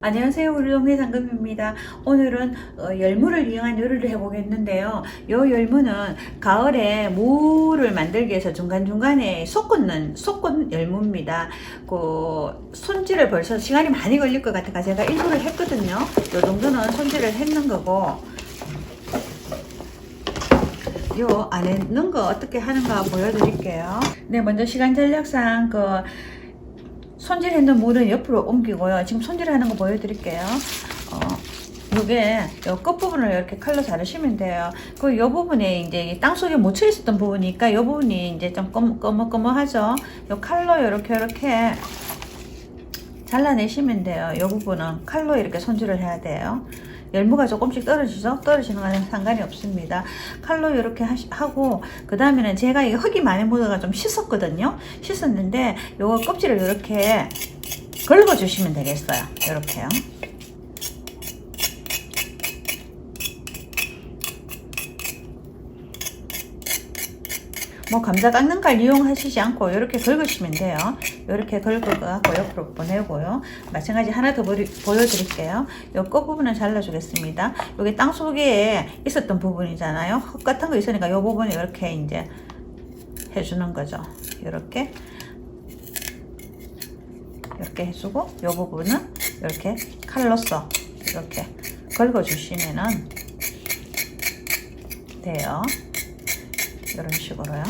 안녕하세요. 우리 동네 상금입니다. 오늘은 열무를 이용한 요리를 해보겠는데요. 이 열무는 가을에 무를 만들기 위해서 중간중간에 섞은 열무입니다. 손질을 벌써 시간이 많이 걸릴 것 같아서 제가 일부러 했거든요. 이 정도는 손질을 했는 거고, 요 안에 넣은 거 어떻게 하는가 보여드릴게요. 네, 먼저 시간 전략상 손질했는 물은 옆으로 옮기고요. 지금 손질하는 거 보여드릴게요. 요게 요 끝부분을 이렇게 칼로 자르시면 돼요. 요 부분에 이제 땅 속에 묻혀 있었던 부분이니까 요 부분이 이제 좀 꺼머꺼머하죠. 요 칼로 이렇게 잘라내시면 돼요. 요 부분은 칼로 이렇게 손질을 해야 돼요. 열무가 조금씩 떨어지죠? 떨어지는 거는 상관이 없습니다. 칼로 이렇게 하고, 그 다음에는 제가 이게 흙이 많이 묻어가 좀 씻었거든요. 씻었는데, 요거 껍질을 이렇게 긁어주시면 되겠어요. 이렇게요. 감자 깎는 칼 이용하시지 않고 이렇게 긁으시면 돼요. 이렇게 긁어갖고 옆으로 보내고요. 마찬가지 하나 더 보여드릴게요. 이 끝부분을 잘라주겠습니다. 여기 땅 속에 있었던 부분이잖아요. 흙 같은 거 있으니까 이 부분을 이렇게 이제 해주는 거죠. 이렇게 해주고, 이 부분은 이렇게 칼로써 이렇게 긁어주시면은 돼요. 이런 식으로요.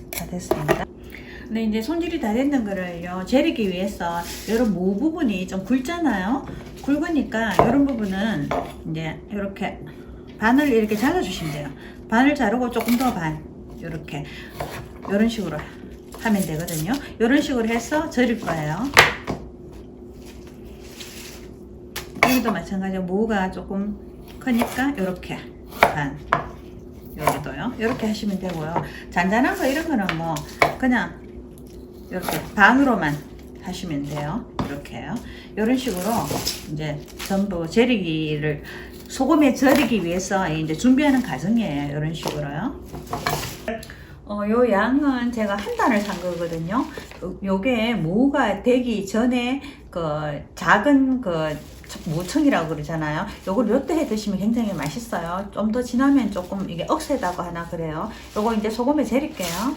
다 됐습니다. 근데 이제 손질이 다 됐는 거를요, 재리기 위해서 이런 무 부분이 좀 굵잖아요. 굵으니까 이런 부분은 이제 이렇게 반을 이렇게 잘라주시면 돼요. 반을 자르고 조금 더 반, 이렇게 이런 식으로 하면 되거든요. 이런 식으로 해서 절일 거예요. 여기도 마찬가지로 무가 조금 크니까 이렇게 반, 여기도요. 이렇게 하시면 되고요. 잔잔한 거 이런 거는 그냥 이렇게 반으로만 하시면 돼요. 이렇게요. 이런 식으로 이제 전부 절이기를 소금에 절이기 위해서 이제 준비하는 과정이에요. 이런 식으로요. 요 양은 제가 한 단을 산 거거든요. 요게 무가 되기 전에 작은 무청이라고 그러잖아요. 요걸 요때 해 드시면 굉장히 맛있어요. 좀 더 지나면 조금 이게 억세다고 하나 그래요. 요거 이제 소금에 재릴게요.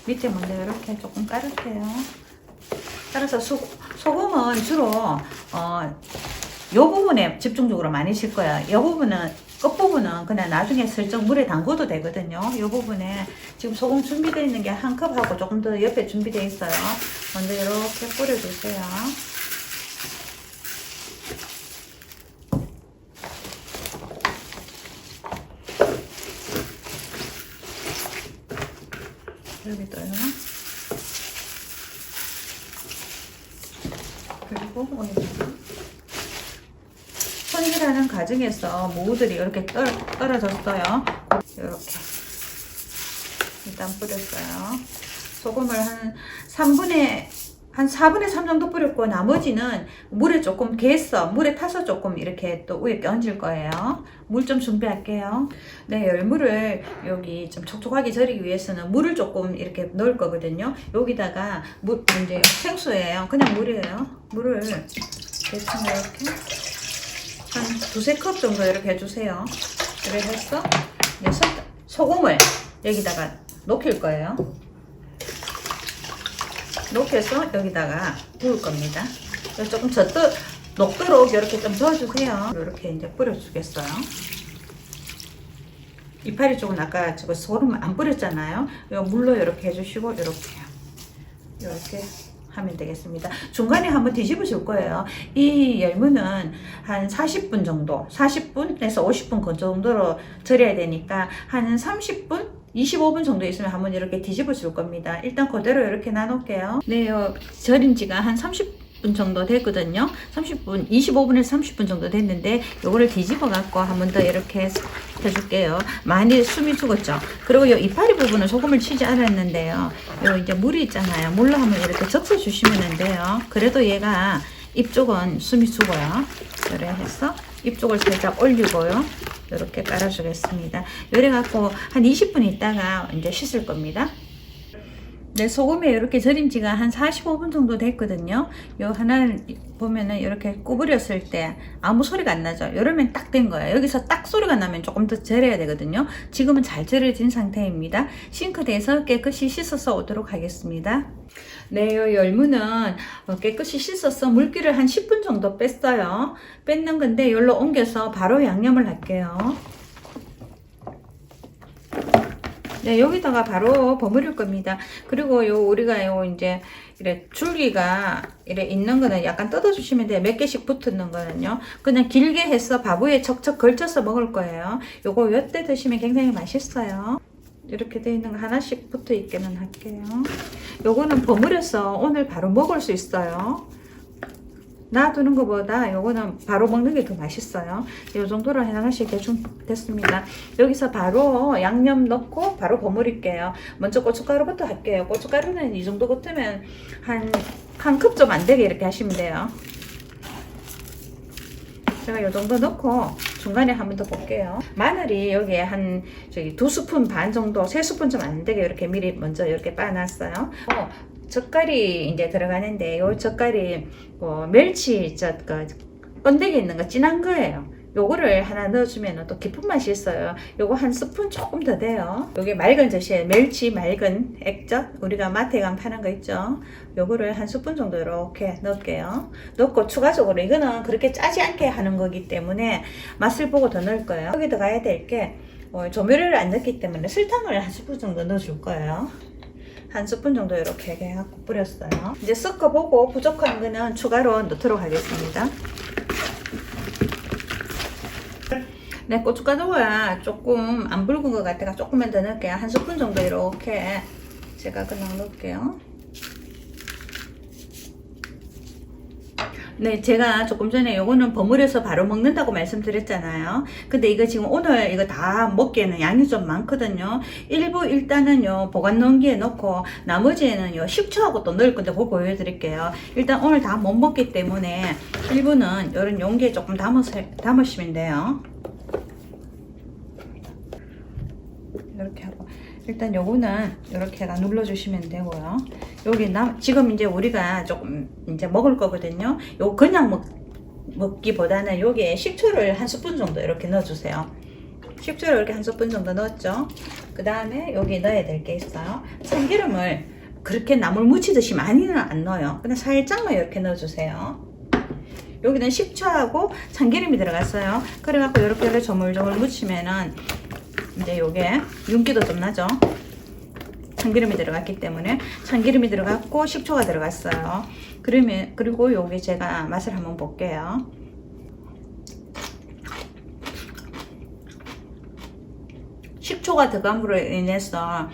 밑에 먼저 이렇게 조금 깔을게요. 따라서 소금은 주로 요 부분에 집중적으로 많이 칠 거예요. 요 부분은 끝부분은 그냥 나중에 슬쩍 물에 담궈도 되거든요. 이 부분에 지금 소금 준비되어 있는 게 한 컵하고 조금 더 옆에 준비되어 있어요. 먼저 이렇게 뿌려주세요. 여기도요. 그리고 오늘은 손질하는 과정에서 무들이 이렇게 떨어졌어요. 이렇게 일단 뿌렸어요. 소금을 한 4분의 3 정도 뿌렸고, 나머지는 물에 조금 개서 물에 타서 조금 이렇게 또 위에 얹을 거예요. 물 좀 준비할게요. 네, 열무를 여기 좀 촉촉하게 절이기 위해서는 물을 조금 이렇게 넣을 거거든요. 여기다가 이제 생수예요. 그냥 물이에요. 물을 대충 이렇게 한 2~3컵 정도 이렇게 해주세요. 그래서 이제 소금을 여기다가 녹일 거예요. 녹여서 여기다가 부을 겁니다. 조금 녹도록 이렇게 좀 저어주세요. 이렇게 이제 뿌려주겠어요. 이파리 쪽은 아까 소금 안 뿌렸잖아요. 물로 이렇게 해주시고 이렇게 하면 되겠습니다. 중간에 한번 뒤집어 줄 거예요. 이 열무는 한 40분 정도, 40분에서 50분 그 정도로 절여야 되니까 한 30분? 25분 정도 있으면 한번 이렇게 뒤집어 줄 겁니다. 일단 그대로 이렇게 놔놓을게요. 네, 절인 지가 한 30분 정도 됐거든요. 25분에서 30분 정도 됐는데, 요거를 뒤집어 갖고 한번 더 이렇게 해줄게요. 많이 숨이 죽었죠. 그리고 요 이파리 부분은 소금을 치지 않았는데요. 요 이제 물이 있잖아요. 물로 한번 이렇게 적셔 주시면 돼요. 그래도 얘가 입쪽은 숨이 죽어요. 이렇게 해서 입쪽을 살짝 올리고요. 이렇게 깔아주겠습니다. 이래 갖고 한 20분 있다가 이제 씻을 겁니다. 네, 소금에 이렇게 절인 지가 한 45분 정도 됐거든요. 요 하나를 보면은 이렇게 구부렸을 때 아무 소리가 안 나죠. 이러면 딱 된 거예요. 여기서 딱 소리가 나면 조금 더 절여야 되거든요. 지금은 잘 절여진 상태입니다. 싱크대에서 깨끗이 씻어서 오도록 하겠습니다. 네, 요 열무는 깨끗이 씻어서 물기를 한 10분 정도 뺐어요. 뺐는 건데 여기로 옮겨서 바로 양념을 할게요. 네, 여기다가 바로 버무릴 겁니다. 그리고 우리가 이제 이래 줄기가 이래 있는 거는 약간 뜯어주시면 돼요. 몇 개씩 붙는 거는요. 그냥 길게 해서 밥위에 척척 걸쳐서 먹을 거예요. 요거 요때 드시면 굉장히 맛있어요. 이렇게 되어 있는 거 하나씩 붙어 있게만 할게요. 요거는 버무려서 오늘 바로 먹을 수 있어요. 놔두는 것보다 요거는 바로 먹는 게 더 맛있어요. 요 정도로 하나씩 대충 됐습니다. 여기서 바로 양념 넣고 바로 버무릴게요. 먼저 고춧가루부터 할게요. 고춧가루는 이 정도 같으면 한 컵 좀 안 되게 이렇게 하시면 돼요. 제가 요 정도 넣고 중간에 한 번 더 볼게요. 마늘이 여기에 한 2스푼 반 정도, 3스푼 좀 안 되게 이렇게 미리 먼저 이렇게 빻아놨어요. 젓갈이 이제 들어가는데 요 젓갈이 멸치 건더기 있는 거 진한 거예요. 요거를 하나 넣어주면 또 깊은 맛이 있어요. 요거 한 스푼 조금 더 돼요. 요게 맑은 젓이에요. 멸치 맑은 액젓, 우리가 마트에 가면 파는 거 있죠. 요거를 한 스푼 정도 이렇게 넣을게요. 넣고 추가적으로 이거는 그렇게 짜지 않게 하는 거기 때문에 맛을 보고 더 넣을 거예요. 여기 들어가야 될 게 조미료를 안 넣기 때문에 설탕을 한 스푼 정도 넣어줄 거예요. 한 스푼 정도 이렇게 해갖고 뿌렸어요. 이제 섞어보고 부족한 거는 추가로 넣도록 하겠습니다. 네, 고춧가루가 조금 안 붉은 것 같아서 조금만 더 넣을게요. 한 스푼 정도 이렇게 제가 그냥 넣을게요. 네, 제가 조금 전에 요거는 버무려서 바로 먹는다고 말씀드렸잖아요. 근데 이거 지금 오늘 이거 다 먹기에는 양이 좀 많거든요. 일단은요 보관 용기에 넣고 나머지에는요 식초하고 또 넣을 건데 그거 보여드릴게요. 일단 오늘 다 못 먹기 때문에 일부는 이런 용기에 조금 담으시면 돼요. 이렇게 하고 일단 요거는 이렇게가 눌러주시면 되고요. 여기 지금 이제 우리가 조금 이제 먹을 거거든요. 요 그냥 먹기보다는 여기에 식초를 한 스푼 정도 이렇게 넣어주세요. 식초를 이렇게 한 스푼 정도 넣었죠. 그 다음에 여기 넣어야 될 게 있어요. 참기름을 그렇게 나물 무치듯이 많이는 안 넣어요. 그냥 살짝만 이렇게 넣어주세요. 여기는 식초하고 참기름이 들어갔어요. 그래갖고 이렇게 조물조물 무치면은 이제 요게 윤기도 좀 나죠. 참기름이 들어갔기 때문에 참기름이 들어갔고 식초가 들어갔어요. 그리고 요게 제가 맛을 한번 볼게요. 식초가 들어감으로 인해서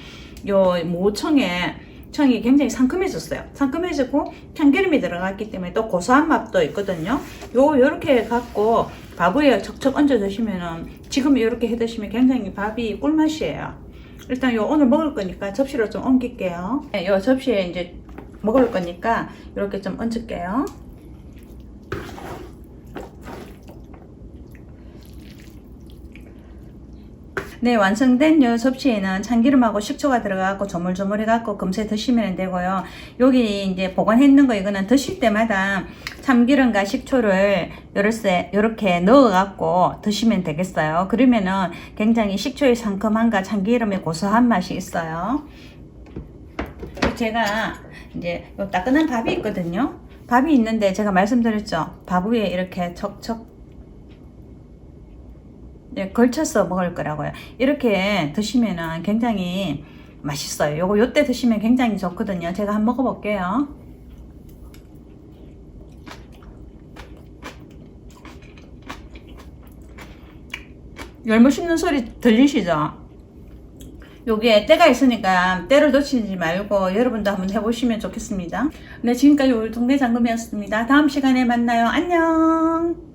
요 모청이 굉장히 상큼해졌어요. 상큼해지고 참기름이 들어갔기 때문에 또 고소한 맛도 있거든요. 요렇게 갖고 밥 위에 척척 얹어 드시면은 지금 이렇게 해 드시면 굉장히 밥이 꿀맛이에요. 일단 요 오늘 먹을 거니까 접시로 좀 옮길게요. 네, 요 접시에 이제 먹을 거니까 이렇게 좀 얹을게요. 네, 완성된 요 접시에는 참기름하고 식초가 들어가고 조물조물 해갖고 금세 드시면 되고요. 여기 이제 보관했는 거 이거는 드실 때마다 참기름과 식초를 이렇게 넣어갖고 드시면 되겠어요. 그러면은 굉장히 식초의 상큼함과 참기름의 고소한 맛이 있어요. 제가 이제 요 따끈한 밥이 있거든요. 밥이 있는데 제가 말씀드렸죠. 밥 위에 이렇게 척척 걸쳐서 먹을 거라고요. 이렇게 드시면은 굉장히 맛있어요. 요때 드시면 굉장히 좋거든요. 제가 한번 먹어볼게요. 열무 씹는 소리 들리시죠? 요게 때가 있으니까 때를 놓치지 말고 여러분도 한번 해보시면 좋겠습니다. 네, 지금까지 우리 동네 장금이었습니다. 다음 시간에 만나요. 안녕.